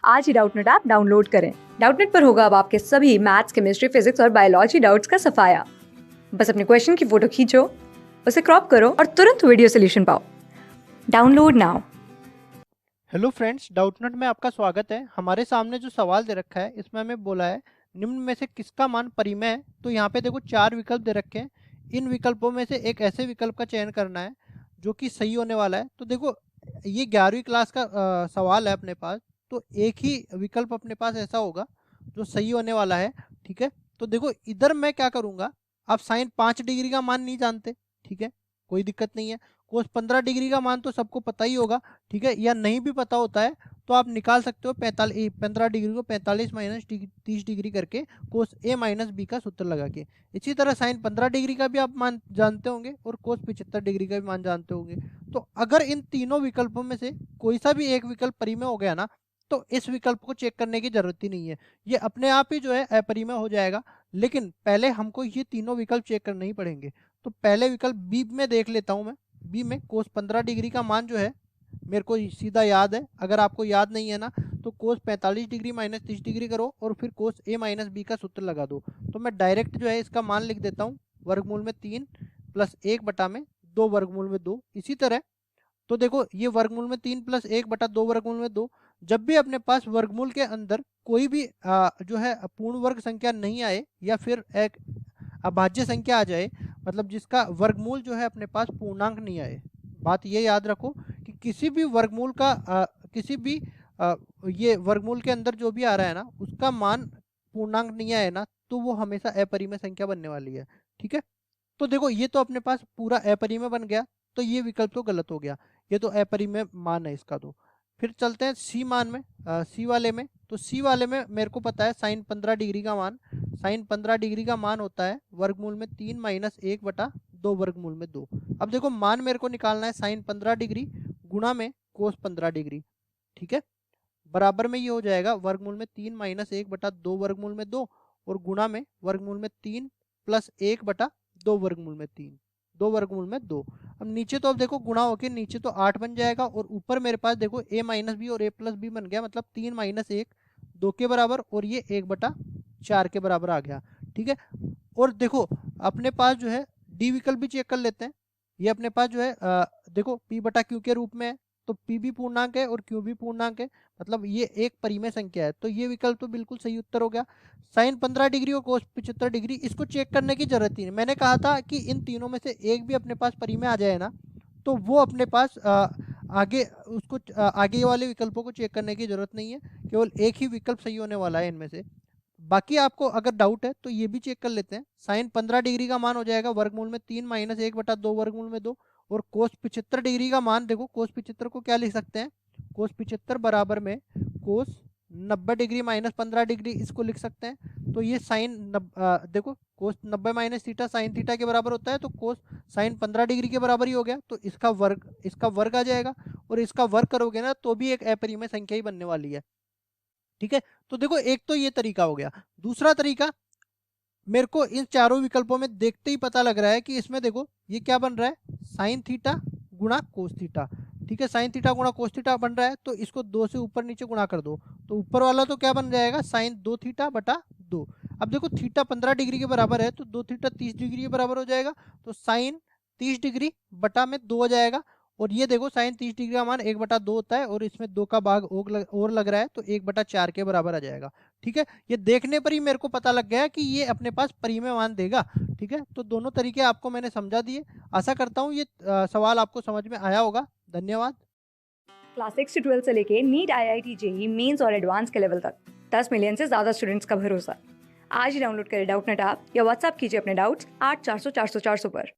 आज ही Doubtnut app download करें। Doubtnut पर होगा अब आपके सभी मैथ्स, केमिस्ट्री, फिजिक्स और बायोलॉजी डाउट्स का सफाया। बस अपने क्वेश्चन की फोटो खींचो, उसे क्रॉप करो और तुरंत वीडियो सोल्यूशन पाओ। Download now. Hello friends, Doubtnut में आपका स्वागत है। हमारे सामने जो सवाल दे रखा है इसमें हमें बोला है निम्न में से किसका मान परिमेय है। तो यहाँ पे देखो 4 विकल्प दे रखे हैं। इन विकल्पों में से एक ऐसे विकल्प का चयन करना है जो कि सही होने वाला है। तो देखो ये 11वीं क्लास का सवाल है अपने पास, तो एक ही विकल्प अपने पास ऐसा होगा जो सही होने वाला है। ठीक है, तो देखो इधर मैं क्या करूँगा, आप साइन 5 डिग्री का मान नहीं जानते, ठीक है, कोई दिक्कत नहीं है। कोस 15 डिग्री का मान तो सबको पता ही होगा, ठीक है, या नहीं भी पता होता है तो आप निकाल सकते हो 15 डिग्री को 45 माइनस 30 डिग्री करके कोस ए माइनस बी का सूत्र लगा के। इसी तरह साइन 15 डिग्री का भी आप मान जानते होंगे और कोस 75 डिग्री का भी मान जानते होंगे। तो अगर इन तीनों विकल्पों में से कोई सा भी एक विकल्प परिमेय हो गया ना, तो इस विकल्प को चेक करने की जरूरत ही नहीं है, ये अपने आप ही जो है अपरिमेय हो जाएगा। लेकिन पहले हमको ये तीनों विकल्प चेक करने ही पड़ेंगे। तो पहले विकल्प बी में देख लेता हूँ मैं। बी में कोस 15 डिग्री का मान जो है मेरे को सीधा याद है। अगर आपको याद नहीं है ना तो कोस 45 डिग्री माइनस 30 डिग्री करो और फिर कोस ए माइनस बी का सूत्र लगा दो। तो मैं डायरेक्ट जो है इसका मान लिख देता हूँ, वर्गमूल में 3 प्लस 1 बटा में 2 वर्गमूल में 2। इसी तरह तो देखो ये वर्गमूल में 3 प्लस 1 बटा 2 वर्गमूल में 2। जब भी अपने पास वर्गमूल के अंदर कोई भी जो है पूर्ण वर्ग संख्या नहीं आए या फिर एक अभाज्य संख्या आ जाए, मतलब जिसका वर्गमूल जो है अपने पास पूर्णांक नहीं आए, बात ये याद रखो कि किसी भी वर्गमूल का किसी भी ये वर्गमूल के अंदर जो भी आ रहा है ना उसका मान पूर्णांक नहीं आए ना, तो वो हमेशा अपरिमेय संख्या बनने वाली है। ठीक है, तो देखो ये तो अपने पास पूरा अपरिमेय बन गया, तो ये विकल्प तो गलत हो गया, ये तो अपरिमेय मान है इसका। तो फिर चलते हैं सी मान में, सी वाले में। तो सी वाले में मेरे को पता है साइन 15 डिग्री का मान, साइन 15 डिग्री का मान होता है वर्गमूल में 3 माइनस 1 बटा 2 वर्गमूल में 2। अब देखो मान मेरे को निकालना है साइन 15 डिग्री गुणा में कोस 15 डिग्री, ठीक है, बराबर में ये हो जाएगा वर्गमूल में 3 माइनस 1 बटा 2 वर्गमूल में 2 और गुणा में वर्गमूल में 3 प्लस 1 बटा 2 वर्गमूल में 3, 2 वर्गमूल में 2। अब नीचे तो अब देखो गुणा होके नीचे तो 8 बन जाएगा और ऊपर मेरे पास देखो a माइनस बी और a प्लस बी बन गया, मतलब 3 माइनस 1 2 के बराबर और ये 1 बटा 4 के बराबर आ गया। ठीक है, और देखो अपने पास जो है डी विकल्प भी चेक कर लेते हैं। ये अपने पास जो है देखो p बटा q के रूप में है, तो p भी पूर्णांक है और q भी पूर्णांक है, मतलब ये एक परिमेय संख्या है। तो ये विकल्प तो बिल्कुल सही उत्तर हो गया। साइन 15 डिग्री और कोस 75 डिग्री इसको चेक करने की जरूरत ही नहीं। मैंने कहा था कि इन तीनों में से एक भी अपने पास परिमेय आ जाए ना, तो वो अपने पास आगे उसको आगे वाले विकल्पों को चेक करने की जरूरत नहीं है, केवल एक ही विकल्प सही होने वाला है इनमें से। बाकी आपको अगर डाउट है तो ये भी चेक कर लेते हैं। साइन 15 डिग्री का मान हो जाएगा वर्गमूल में 3 माइनस 1 बटा 2 वर्गमूल में 2 और कोस 75 डिग्री का मान देखो, कोस 75 को क्या लिख सकते हैं, कोस 75 बराबर में कोस 90 डिग्री माइनस 15 डिग्री इसको लिख सकते हैं। तो ये साइन देखो कोस 90 माइनस थीटा साइन थीटा के बराबर होता है, तो कोस साइन 15 डिग्री के बराबर ही हो गया, तो इसका वर्ग आ जाएगा और इसका वर्ग करोगे ना तो भी एक अपरिमेय संख्या ही बनने वाली है। ठीक है, तो देखो एक तो ये तरीका हो गया। दूसरा तरीका, मेरे को इन चारों विकल्पों में देखते ही पता लग रहा है कि इसमें देखो ये क्या बन रहा है, साइन थीटा गुणा कोस थीटा। ठीक है, साइन थीटा गुणा कोस थीटा बन रहा है, तो इसको 2 से ऊपर नीचे गुणा कर दो, तो ऊपर वाला तो क्या बन जाएगा, साइन 2 थीटा बटा 2। अब देखो थीटा 15 डिग्री के बराबर है तो 2 थीटा 30 डिग्री के बराबर हो जाएगा, तो साइन 30 डिग्री बटा में 2 हो जाएगा। और ये देखो साइन 30 डिग्री का मान 1 बटा 2 होता है और इसमें 2 का भाग और लग रहा है, तो 1 बटा 4 के बराबर आ जाएगा। ठीक है, ये देखने पर ही मेरे को पता लग गया कि ये अपने पास परिमेय मान देगा। ठीक है, तो दोनों तरीके आपको मैंने समझा दिए। आशा करता हूँ ये सवाल आपको समझ में आया होगा। धन्यवाद। क्लास 6 से 12 से लेके नीट, IIT, जेईई मेंस और एडवांस के लेवल तक 10 मिलियन से ज्यादा स्टूडेंट्स का भरोसा। आज ही डाउनलोड करें डाउटनेट ऐप या व्हाट्सएप कीजिए अपने डाउट्स 8400 400 400 पर।